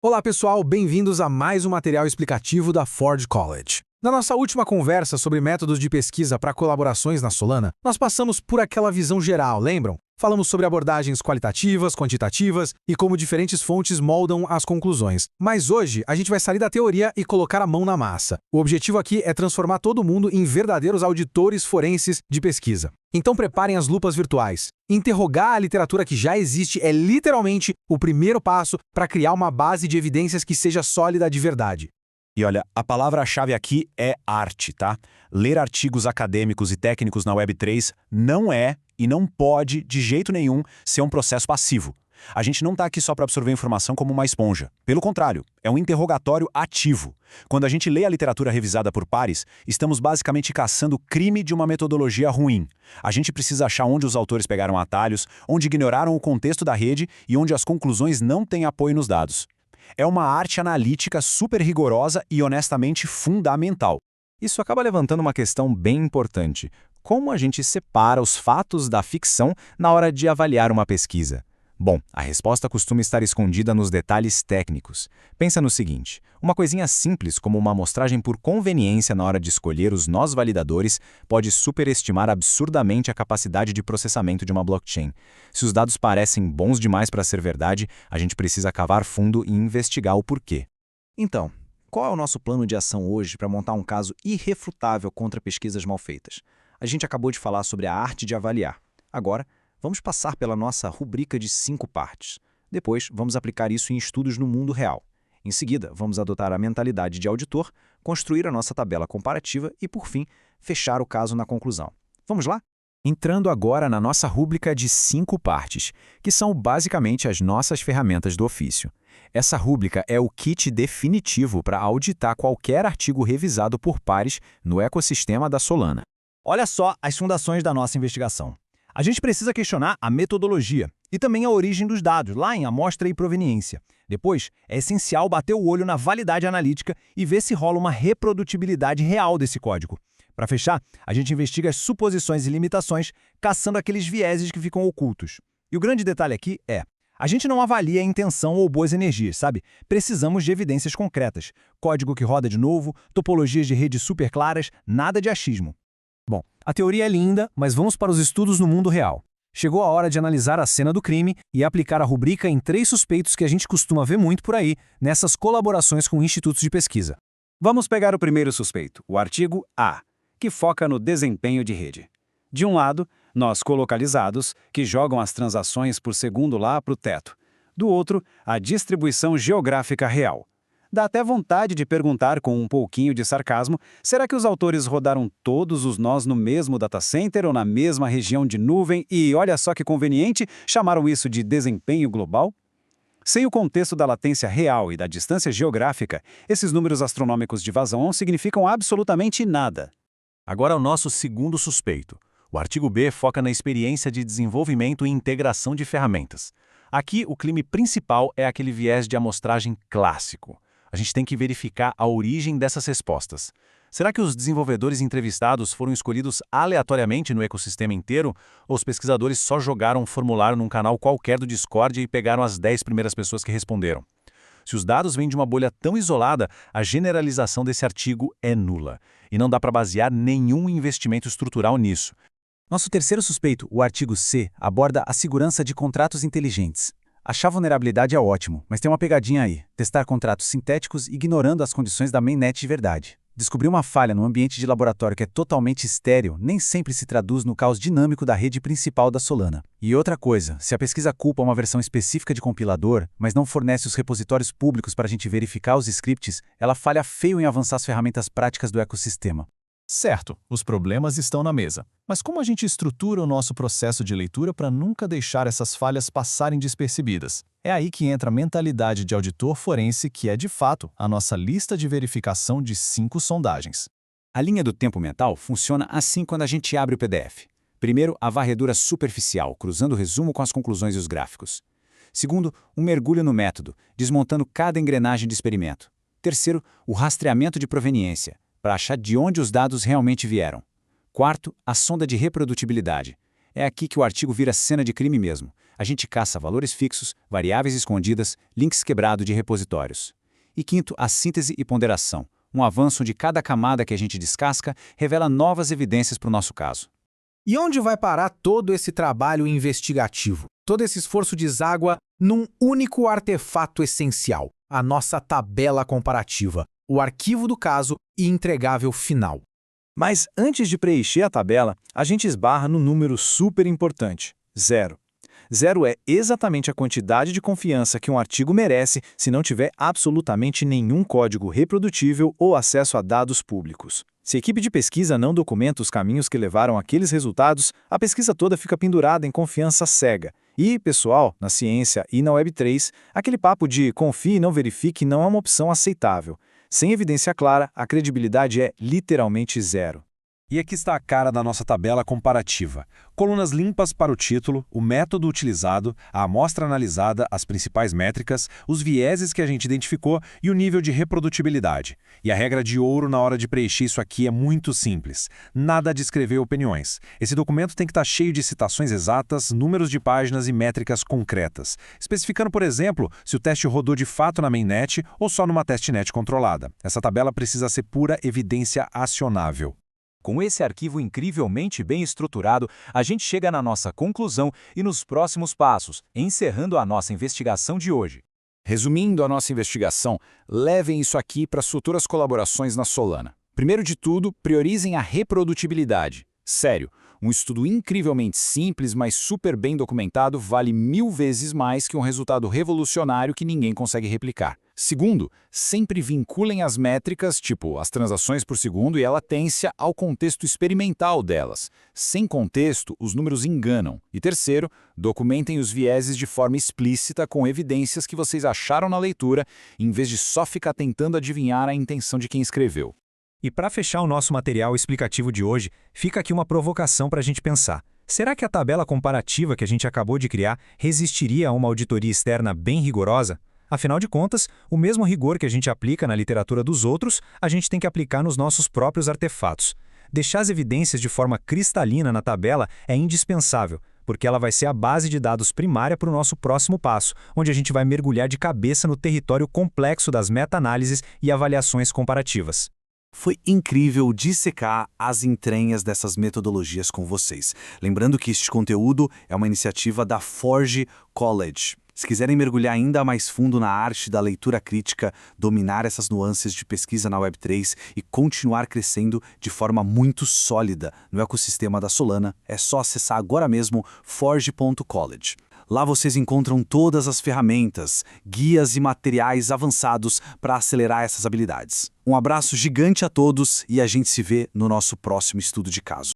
Olá pessoal, bem-vindos a mais um material explicativo da Ford College. Na nossa última conversa sobre métodos de pesquisa para colaborações na Solana, nós passamos por aquela visão geral, lembram? Falamos sobre abordagens qualitativas, quantitativas e como diferentes fontes moldam as conclusões. Mas hoje a gente vai sair da teoria e colocar a mão na massa. O objetivo aqui é transformar todo mundo em verdadeiros auditores forenses de pesquisa. Então preparem as lupas virtuais. Interrogar a literatura que já existe é literalmente o primeiro passo para criar uma base de evidências que seja sólida de verdade. E olha, a palavra-chave aqui é arte, tá? Ler artigos acadêmicos e técnicos na Web3 não é e não pode, de jeito nenhum, ser um processo passivo. A gente não está aqui só para absorver informação como uma esponja. Pelo contrário, é um interrogatório ativo. Quando a gente lê a literatura revisada por pares, estamos basicamente caçando o crime de uma metodologia ruim. A gente precisa achar onde os autores pegaram atalhos, onde ignoraram o contexto da rede e onde as conclusões não têm apoio nos dados. É uma arte analítica super rigorosa e honestamente fundamental. Isso acaba levantando uma questão bem importante. Como a gente separa os fatos da ficção na hora de avaliar uma pesquisa? Bom, a resposta costuma estar escondida nos detalhes técnicos. Pensa no seguinte, uma coisinha simples como uma amostragem por conveniência na hora de escolher os nós validadores pode superestimar absurdamente a capacidade de processamento de uma blockchain. Se os dados parecem bons demais para ser verdade, a gente precisa cavar fundo e investigar o porquê. Então, qual é o nosso plano de ação hoje para montar um caso irrefutável contra pesquisas mal feitas? A gente acabou de falar sobre a arte de avaliar. Agora, vamos passar pela nossa rubrica de 5 partes. Depois, vamos aplicar isso em estudos no mundo real. Em seguida, vamos adotar a mentalidade de auditor, construir a nossa tabela comparativa e, por fim, fechar o caso na conclusão. Vamos lá? Entrando agora na nossa rúbrica de 5 partes, que são basicamente as nossas ferramentas do ofício. Essa rúbrica é o kit definitivo para auditar qualquer artigo revisado por pares no ecossistema da Solana. Olha só as fundações da nossa investigação. A gente precisa questionar a metodologia e também a origem dos dados, lá em amostra e proveniência. Depois, é essencial bater o olho na validade analítica e ver se rola uma reprodutibilidade real desse código. Para fechar, a gente investiga as suposições e limitações, caçando aqueles vieses que ficam ocultos. E o grande detalhe aqui é, a gente não avalia a intenção ou boas energias, sabe? Precisamos de evidências concretas. Código que roda de novo, topologias de rede super claras, nada de achismo. Bom, a teoria é linda, mas vamos para os estudos no mundo real. Chegou a hora de analisar a cena do crime e aplicar a rubrica em 3 suspeitos que a gente costuma ver muito por aí, nessas colaborações com institutos de pesquisa. Vamos pegar o primeiro suspeito, o artigo A, que foca no desempenho de rede. De um lado, nós colocalizados, que jogam as transações por segundo lá para o teto. Do outro, a distribuição geográfica real. Dá até vontade de perguntar com um pouquinho de sarcasmo, será que os autores rodaram todos os nós no mesmo datacenter ou na mesma região de nuvem e, olha só que conveniente, chamaram isso de desempenho global? Sem o contexto da latência real e da distância geográfica, esses números astronômicos de vazão não significam absolutamente nada. Agora o nosso segundo suspeito. O artigo B foca na experiência de desenvolvimento e integração de ferramentas. Aqui, o crime principal é aquele viés de amostragem clássico. A gente tem que verificar a origem dessas respostas. Será que os desenvolvedores entrevistados foram escolhidos aleatoriamente no ecossistema inteiro, ou os pesquisadores só jogaram um formulário num canal qualquer do Discord e pegaram as 10 primeiras pessoas que responderam? Se os dados vêm de uma bolha tão isolada, a generalização desse artigo é nula, e não dá para basear nenhum investimento estrutural nisso. Nosso terceiro suspeito, o artigo C, aborda a segurança de contratos inteligentes. Achar vulnerabilidade é ótimo, mas tem uma pegadinha aí. Testar contratos sintéticos ignorando as condições da mainnet de verdade. Descobrir uma falha no ambiente de laboratório que é totalmente estéril nem sempre se traduz no caos dinâmico da rede principal da Solana. E outra coisa, se a pesquisa culpa uma versão específica de compilador, mas não fornece os repositórios públicos para a gente verificar os scripts, ela falha feio em avançar as ferramentas práticas do ecossistema. Certo, os problemas estão na mesa. Mas como a gente estrutura o nosso processo de leitura para nunca deixar essas falhas passarem despercebidas? É aí que entra a mentalidade de auditor forense, que é, de fato, a nossa lista de verificação de 5 sondagens. A linha do tempo mental funciona assim quando a gente abre o PDF. Primeiro, a varredura superficial, cruzando o resumo com as conclusões e os gráficos. Segundo, um mergulho no método, desmontando cada engrenagem de experimento. Terceiro, o rastreamento de proveniência, para achar de onde os dados realmente vieram. Quarto, a sonda de reprodutibilidade. É aqui que o artigo vira cena de crime mesmo. A gente caça valores fixos, variáveis escondidas, links quebrados de repositórios. E quinto, a síntese e ponderação. Um avanço de cada camada que a gente descasca revela novas evidências para o nosso caso. E onde vai parar todo esse trabalho investigativo? Todo esse esforço deságua num único artefato essencial, a nossa tabela comparativa, o arquivo do caso e entregável final. Mas antes de preencher a tabela, a gente esbarra no número super importante, 0. 0 é exatamente a quantidade de confiança que um artigo merece se não tiver absolutamente nenhum código reprodutível ou acesso a dados públicos. Se a equipe de pesquisa não documenta os caminhos que levaram àqueles resultados, a pesquisa toda fica pendurada em confiança cega. E, pessoal, na ciência e na Web3, aquele papo de confie e não verifique não é uma opção aceitável. Sem evidência clara, a credibilidade é literalmente 0. E aqui está a cara da nossa tabela comparativa. Colunas limpas para o título, o método utilizado, a amostra analisada, as principais métricas, os vieses que a gente identificou e o nível de reprodutibilidade. E a regra de ouro na hora de preencher isso aqui é muito simples. Nada de escrever opiniões. Esse documento tem que estar cheio de citações exatas, números de páginas e métricas concretas, especificando, por exemplo, se o teste rodou de fato na mainnet ou só numa testnet controlada. Essa tabela precisa ser pura evidência acionável. Com esse arquivo incrivelmente bem estruturado, a gente chega na nossa conclusão e nos próximos passos, encerrando a nossa investigação de hoje. Resumindo a nossa investigação, levem isso aqui para as futuras colaborações na Solana. Primeiro de tudo, priorizem a reprodutibilidade. Sério, um estudo incrivelmente simples, mas super bem documentado, vale 1000 vezes mais que um resultado revolucionário que ninguém consegue replicar. Segundo, sempre vinculem as métricas, tipo as transações por segundo e a latência, ao contexto experimental delas. Sem contexto, os números enganam. E terceiro, documentem os vieses de forma explícita com evidências que vocês acharam na leitura, em vez de só ficar tentando adivinhar a intenção de quem escreveu. E para fechar o nosso material explicativo de hoje, fica aqui uma provocação para a gente pensar. Será que a tabela comparativa que a gente acabou de criar resistiria a uma auditoria externa bem rigorosa? Afinal de contas, o mesmo rigor que a gente aplica na literatura dos outros, a gente tem que aplicar nos nossos próprios artefatos. Deixar as evidências de forma cristalina na tabela é indispensável, porque ela vai ser a base de dados primária para o nosso próximo passo, onde a gente vai mergulhar de cabeça no território complexo das meta-análises e avaliações comparativas. Foi incrível dissecar as entranhas dessas metodologias com vocês. Lembrando que este conteúdo é uma iniciativa da Forge College. Se quiserem mergulhar ainda mais fundo na arte da leitura crítica, dominar essas nuances de pesquisa na Web3 e continuar crescendo de forma muito sólida no ecossistema da Solana, é só acessar agora mesmo forge.college. Lá vocês encontram todas as ferramentas, guias e materiais avançados para acelerar essas habilidades. Um abraço gigante a todos e a gente se vê no nosso próximo estudo de caso.